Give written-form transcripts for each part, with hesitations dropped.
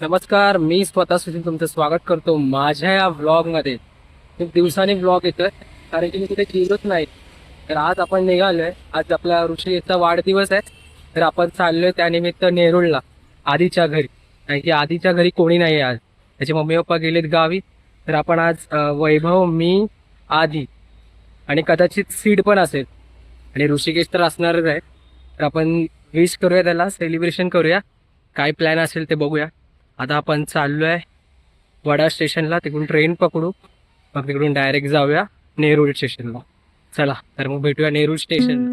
नमस्कार, मी स्वतः सुद्धा तुमचं स्वागत करतो माझ्या या व्लॉगमध्ये. खूप दिवसांनी व्लॉग येतोय कारण की मी कुठे गेलोच नाही. तर आज आपण निघालोय. आज आपला ऋषीचा वाढदिवस आहे. तर आपण चाललोय त्यानिमित्त नेरुळला, आधीच्या घरी. कारण की आधीच्या घरी कोणी नाही आज. त्याचे मम्मी पप्पा गेलेत गावी. तर आपण आज वैभव, मी, आधी आणि कदाचित सीड पण असेल आणि ऋषिकेश तर असणारच आहे. तर आपण विश करूया, त्याला सेलिब्रेशन करूया. काय प्लॅन असेल ते बघूया. आता आपण चाललोय वडा स्टेशनला, तिकडून ट्रेन पकडू, मग तिकडून डायरेक्ट जाऊया नेरूळ स्टेशनला. चला तर मग भेटूया नेरूळ स्टेशन.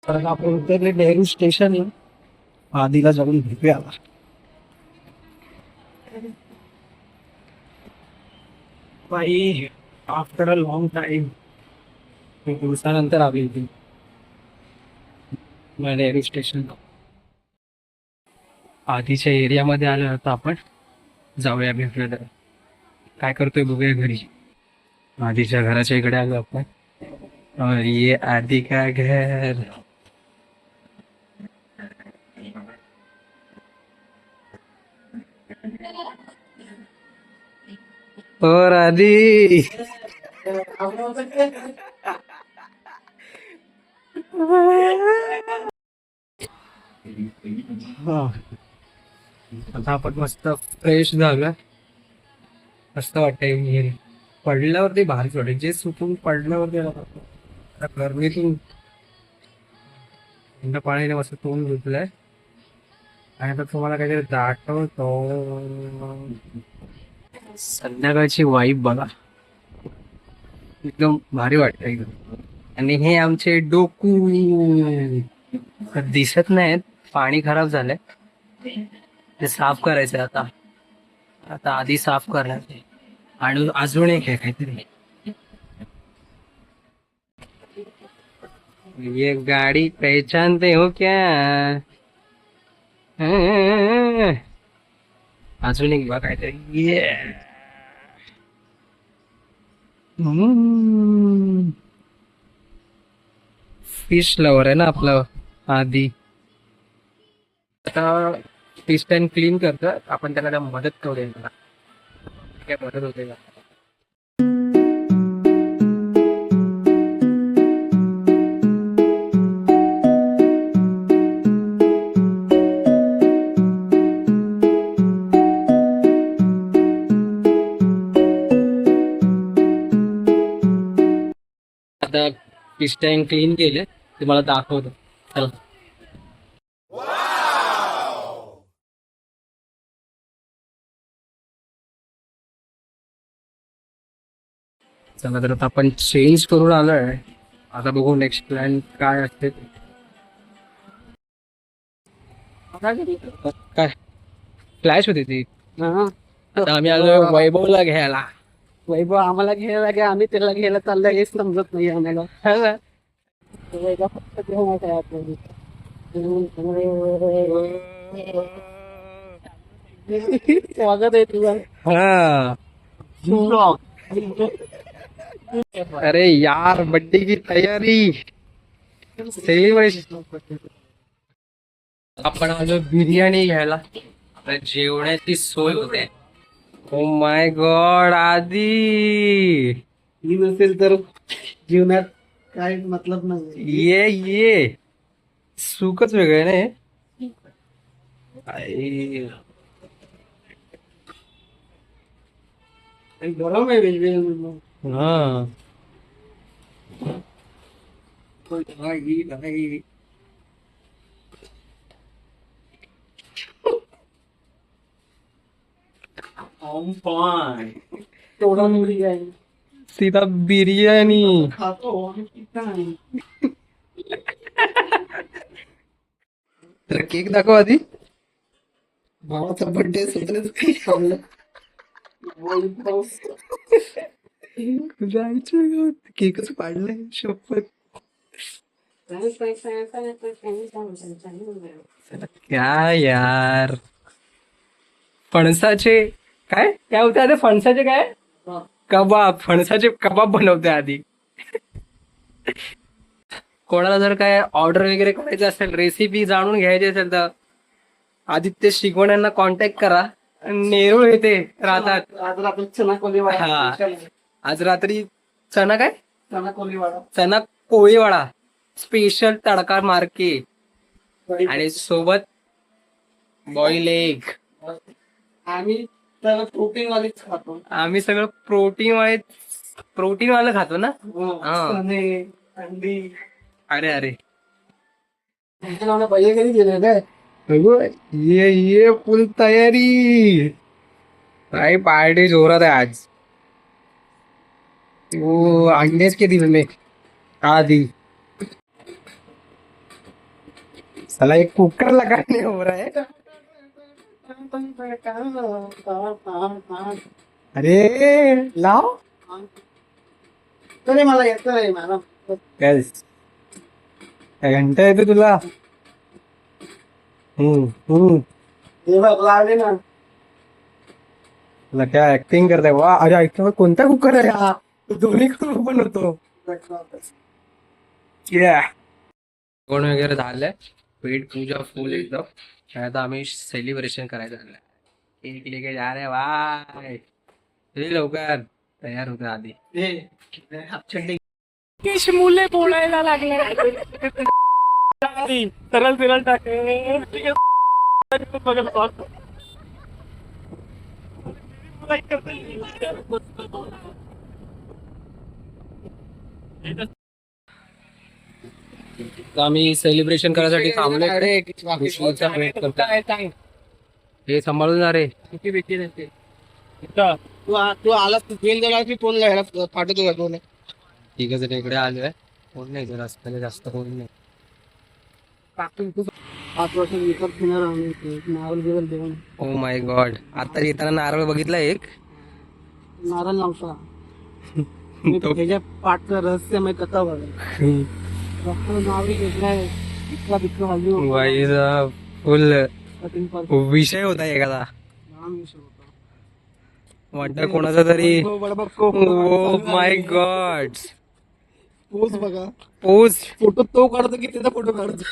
तर आपण उतरले नेरूळ स्टेशनला. आधीला जाऊन भेटूया. बाई, आफ्टर अ लॉंग टाइम दिवसानंतर आली होती नेहरू स्टेशन. आधीच्या एरियामध्ये आलो होतो आपण. जाऊया भेटूया. काय करतोय बघूया घरी. आधीच्या घराच्या इकडे आलो आपण. और ये आधी का घर. और आधी आता आपण मस्त फ्रेश झालोय. मस्त वाटतंय. पडल्यावरती भारीच वाटते. जे सुकून पडल्यावरती आता गरमीतून थंड पाण्याने मस्त तोंड धुतलंय. आणि आता तुम्हाला काहीतरी दाखवतो. संध्याकाळची वाईब बघा, एकदम भारी वाटतं एकदम. आणि हे आमचे डोकू दिसत नाहीत, पाणी खराब झालंय. ते साफ करायचंय आता. आता आधी साफ करणार आणि अजून एक आहे काहीतरी. ये गाडी पहचानते हो क्या? अजून एक बघा काहीतरी. ये फिश लवर आहे ना आपलं आधी. आता फिश टँक क्लीन करतं आपण, त्याला मदत करूया. काय मदत होते का? आता फिश टँक क्लीन केले, तुम्हाला दाखवतो. चला. चला तर आता आपण चेंज करून आलोय. आता बघू नेक्स्ट प्लॅन काय असते. काय फ्लॅश होती ती. आता आम्ही आलोय वैभवला घ्यायला. वैभव आम्हाला घ्यायला घ्या, आम्ही त्याला घ्यायला चाललंय हेच समजत नाही आम्हाला. वैभव फक्त घेऊन आहे आपल्याला. स्वागत आहे तुझं. हा. अरे यार, बर्थडे की तयारी, सेलिब्रेशन. आपण आलो बिर्याणी घ्यायला. आता जेवणाची सोय होते. ओ माय गॉड, आधी ही नसेल तर जीवनात काय मतलब नाही. ये सुकच वेगळं आहे ना हे. गरम आहे वेगवेगळं. हा. तेवढा मुली आहे. सीधा बिर्याणी खातो आणि तर केक दाखव आधी. भावाचा बर्थडे सुधरेच काही खाल्लं. जायचं केकच पाडलाय शपथ. काय यार, फणसाचे काय काय होते आता, फणसाचे काय कबाब, फणसाचे कबाब बनवते आधी. कोणाला जर काय ऑर्डर वगैरे करायचं असेल, रेसिपी जाणून घ्यायची असेल तर आदित्य शिकवण यांना कॉन्टॅक्ट करा. नेरूळ येथे राहतात. आज रात्री चना कोलीवाडा हा. special आहे. आज रात्री चना काय चना कोलीवाडा चना कोळीवाडा स्पेशल तडका मार्के आणि सोबत बॉईल एग. आम्ही तर प्रोटीन वालीच खातो. आम्ही सगळं प्रोटीन वालं खातो ना. हा. चणे, अंडी. अरे अरे भैया कधी गेले काय ये फुल तयारी. काय पार्टी जोरात आहे आज. वो अंडेच के दिल में आधी. साला एक कुकर लगाने हो रहा है. अरे लाव तरी मला येत आहे मला. काय घंटा येतो तुला. हे बघ लावले ना. तुला काय ऍक्टिंग करताय वा. अरे ऐकतो कोणता कुकर आहे हा. दोन्ही कुकर पण होतो. कोण वगैरे झालंय. पेट पूजा फुल एकदम. आता आम्ही सेलिब्रेशन करायचं झालं. केक लेके जा रे वाय. लवकर तयार होतं आधी. मुले बोलायला लागले. सरळ सरळ टाके. आम्ही सेलिब्रेशन करायसाठी थांबलोय. हे सांभाळून जा रे. किती भेटते नाही तू आलास बेल दिला की फोन ह्याला पाठवतो का फोन. ठीक आहे. इकडे आलोय. कोण नाही जर असतं जास्त कोण नाही. 5 वर्ष विकत घेणार आम्ही नारळ बिरळ देऊन. ओ माय गॉड. आता येताना नारळ बघितला एक. नारळ नव्हता. त्याच्या पाठचं रहस्यमय कथा बघा. डॉक्टर नारळ घेतलाय. इतका बिकला हल्ली वाईचा फुल कटिंग विषय होता एखादा. होता. वाटतं कोणाचा तरी. ओ माय गॉड. पोज बघा. पोज फोटो तो काढतो की त्याचा फोटो काढतो.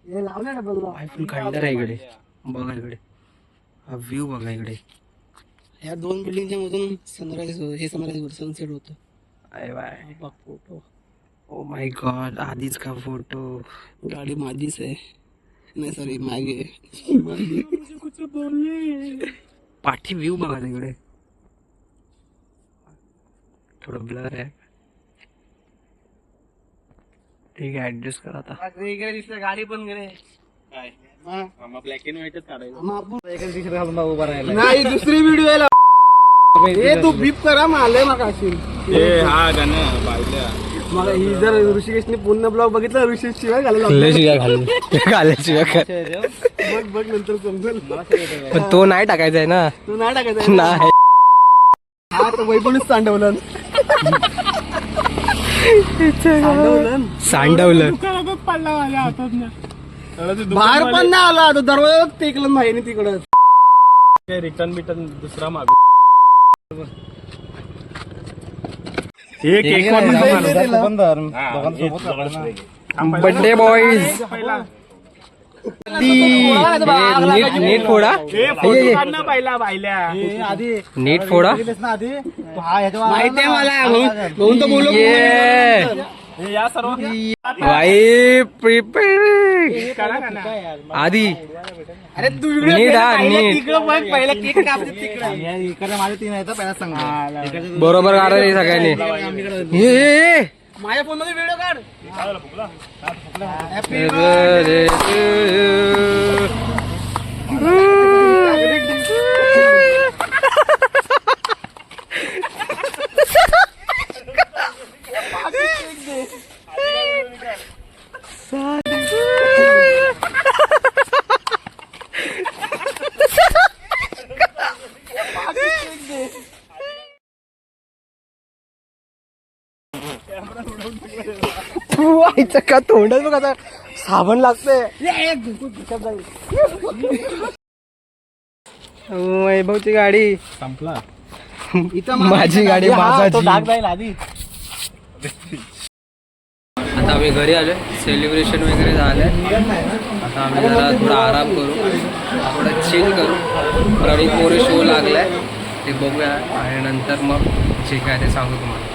हे लावले ना बघा. फुल खंडर आहे इकडे. बघा इकडे हा व्ह्यू बघा इकडे. या 2 बिल्डिंगच्या मधून सनराईज हे सनराईज सनसेट होतो. अरे bye. Photo. Oh my god. आधीच का फोटो. गाडी माझीच आहे. नाही सॉरी मागे. पाठी व्ह्यू बघा तिकडे. थोडं ब्लर आहे. ठीक आहे ऍडजस्ट करा आता. इकडे दिसतं गाडी पण गेले. ब्लॅक अँड व्हाईटच काढायचं. नाही दुसरी व्हिडिओ आहे. ए तू बीप करा मारले मग असेल. हा गाणं पाहिलं. मला ही जर ऋषिकेशने पूर्ण ब्लॉग बघितला ऋषिकेश शिवाय घालायला बघ बघ नंतर समजेल. पण तो नाही टाकायचा आहे ना. तू नाही टाकायचं नाही. हा तर वैभवनेच सांडवलं. सांडवलं. पडला माझ्या हातात. बाहेर पण नाही आला. तो दरवाजा टेकलं नाही तिकडं. रिटर्न बिटर्न दुसरा माग. Birthday boys. नीट फोडा. नीट फोडा. माहितीये मला म्हणून तर बोललो. भाई प्रिपेअर आधी. अरे तू नीट हा नीट. पहिला केक तिकडे माझे 3 आहेत पहिला सांग. बरोबर काढा रे सगळ्यांनी. ये माझ्या फोन मध्ये व्हिडिओ काढ. व्हायचं का तोंडात बघ आता साबण लागतंय. वैभवची गाडी संपला. माझी गाडी माझा तो जीव. डाग जाईल आधी. आता आम्ही घरी आलोय, सेलिब्रेशन वगैरे झालंय. आता आम्ही जरा थोडा आराम करू, थोडा चिल करू. प्रणित मोरे शो लागलाय ते बघूया आणि नंतर मग जे काय ते सांगू तुम्हाला.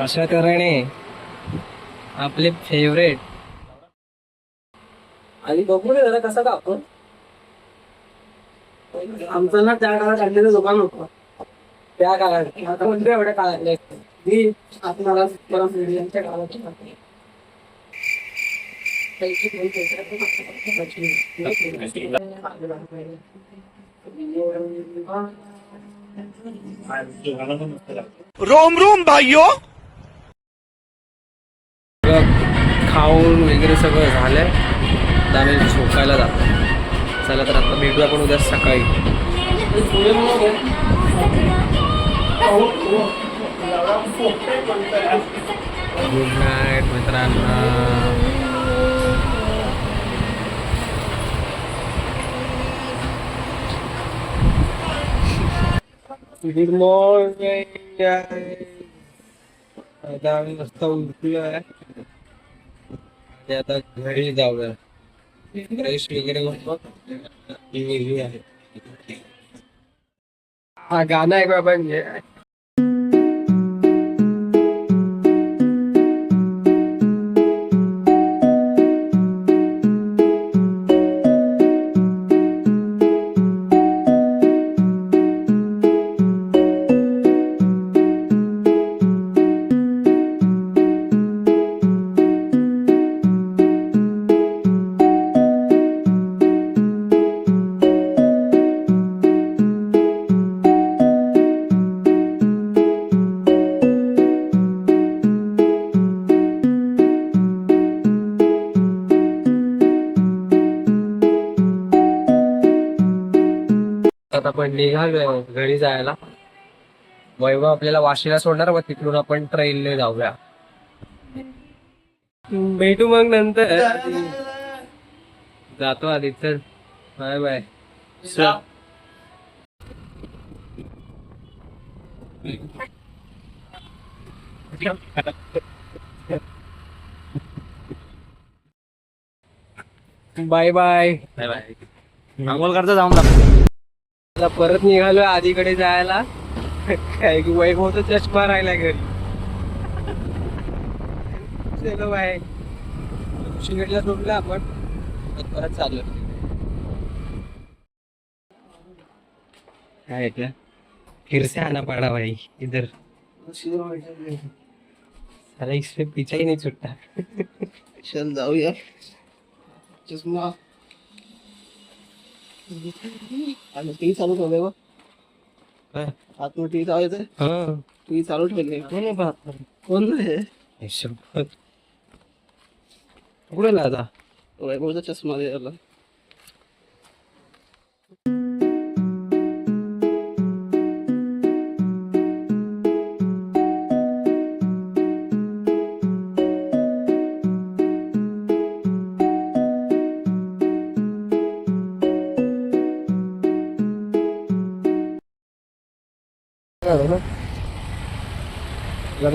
अशा तऱ्हेने आपले फेवरेट आणि बघू दे जरा कसा कापून. आमचं ना त्या काळात काढलेलं दुकान होतं. त्या काळात आता म्हणजे एवढ्या काळातले मी आपणाला परम मीडियांच्या काळात रोम रोम भाइयों. खाऊन वगैरे सगळं झालंय. आता आम्ही झोपायला जातो. चला तर आता भेटू आपण उद्या सकाळी. गुड नाईट मित्रांनो. Good morning. आता आम्ही मस्त उठलोय. आता घरी जाऊया. फ्रेश वगैरे निघूया. हा गाणं ऐकूया आपण. आता आपण निघालोय घरी जायला. वैभव आपल्याला वाशीला सोडणार, व तिकडून आपण ट्रेनने जाऊया. भेटू मग नंतर. जातो आधी. चल bye bye. Bye bye. Bye bye. आंघोळ करता जाऊन लागतो. आता परत निघालोय आधीकडे जायला. काय की वैभवचा चष्मा राहिलाय घरी. चलो बाय. शिंगडला सोडलं आपण, परत चाललो. काय क्या फिर से आना पड़ा भाई इधर. साला इससे पीछा ही नहीं छुटता. चल जाऊया. चष्मा आणि टी चालू ठेवले बघ. काय? आतमध्ये टी चालू हा टी चालू ठेवले. कोण पाहत कोण रे? कुठे आता वैभवचा चष्मा द्यायला.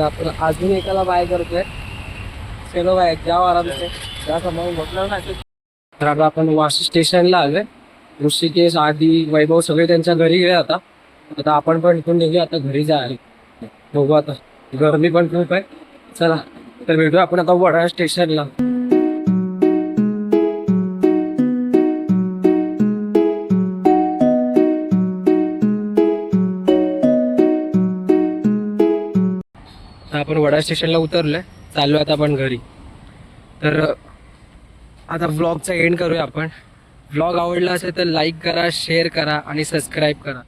आपण अजून एकाला बाय करतोय. चलो बाय. जाओ आराम से. तर आता आपण वाशी स्टेशनला आलोय. ऋषिकेश आधी वैभव सगळे त्यांच्या घरी गेले. आता आता आपण पण इथून निघूया आता घरी जायला. बघू आता, गरमी पण खूप आहे. चला तर भेटूया आपण आता वडाळा स्टेशनला. आपण वडाळा स्टेशनला उतरलोय. चाललोय आता आपण घरी. तर आता व्लॉगचा एंड करूया आपण. व्लॉग आवडला असेल तर लाईक करा, शेअर करा आणि सबस्क्राईब करा.